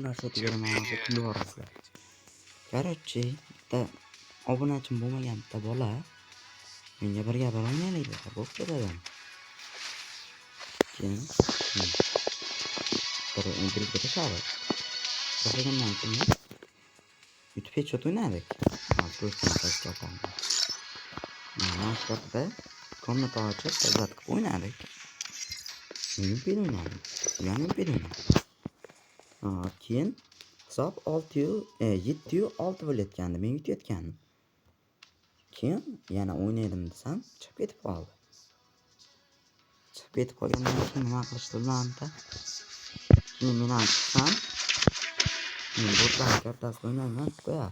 narsa tugaraman kulib borasizlar. Короче, bitta obunachim bo'lmagan bitta bola menga bir gapir o'ynaylik deb bo'pti dedim. Keyin bir ko'rishadi. Ko'rgandan keyin YouTube hechot o'ynadik. Mana komnata ochib kuzatib o'ynadik. Keyin hisob 7-6 bo'layotgandi. Men yutayotgandim. Keyin yana o'ynaydim desam, chiqib ketib qoldi. Chiqib ketib qolgandan keyin nima qilishdi bilmayman-da. Keyin men ham chiqsam, men botlar kartasida o'ynayman qo'ya.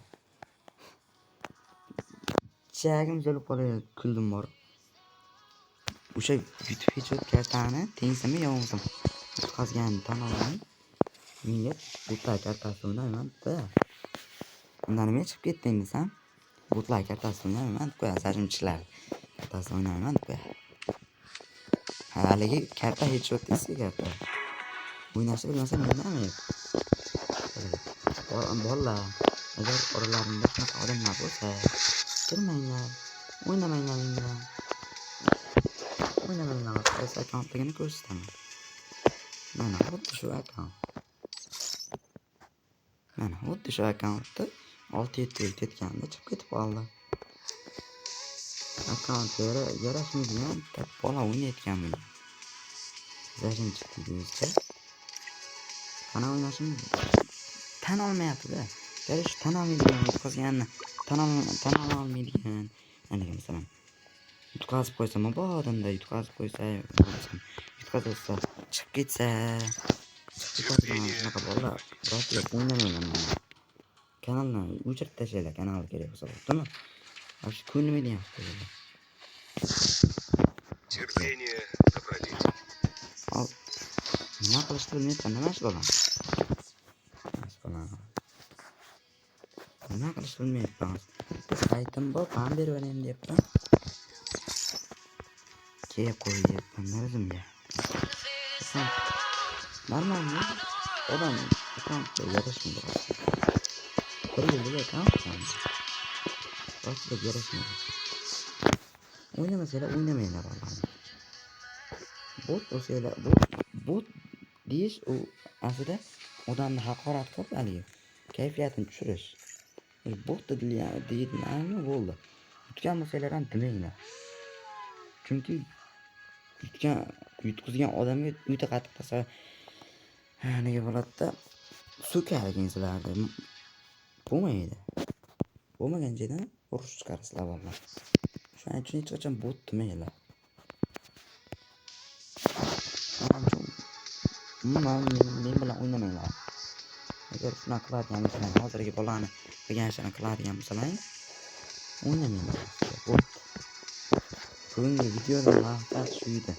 Chagim bo'lib qolib kuldim bor. O'sha YouTube hechot kartani tengsami yo'qmi? Qazgan tan olmay. Menga botlar kartasida o'ynayman qo'ya. Undan nima chiqib ketding desam, botlar kartasida o'ynayman qo'ya. Sajimchilar kartasida o'ynayman qo'ya. Haligi karta hechot eski karta. O'ynashni bilmasa mendan yo'q. Bolalar, agar oralaringda shunaqa odamlar bo'lsa, kirmanglar, o'ynamanglar menga. O'ynamanglar, qaysi akkauntligini ko'rsataman. Mana xuddi shu akkaunt. Mana xuddi shu akkauntda 6-7 yil ketganda chiqib ketib qoldi. Akkauntga yarashmaydigan bola o'ynayotgan buni. Zajim chiqdi deyizcha. Qana o'ynashim tan olmayapti-da. Garish tan olmaydigan yutqazganni tan olmaydigan. Aniga masalan yutqazib qo'ysa mabodanda yutqazib qo'ysa, yutqazsa chiqib ketsa, shunaqa bolalar rossiya o'ynamayman. Kanalni o'chirib tashlanglar, kanal kerak bo'lsa, to'g'rimi? Ash ko'nimi deyapti. Терпение, добродетель. Al. Nima qilishni bilmayapman, nima ish bo'lan? Nima qilishni bilmayapman. Saytim bor, ham berib berayim deyapman. Kelib qo'yyapman o'zimga. Normalmi? Odam akkauntga yarashmaydi. Bir yilga akkaunt. Rossiya yarashmaydi. O'ynamasanglar o'ynamaylar vallahi. Bot o'sanglar, bot deyish u aslida odamni haqorat qilib haligi kayfiyatini tushirish. Bot deyilmaymi bo'ldi. Yutgan bo'lsanglar ham demanglar. Chunki yutqizgan odamga uyda qattiq tasa nega bo'ladi-da? So'kadigansizlarda bo'lmaydi. Bo'lmagan joydan urush chiqarasizlar vallahi. Shuning uchun hech qachon bot demanglar. Men bilan o'ynamanglar. Agar shunaqa qiladigan bo'lsanglar, hozirgi bolani qilgan ishini qiladigan bo'lsanglar, o'ynamanglar. Bugungi videodan maqsad shu edi.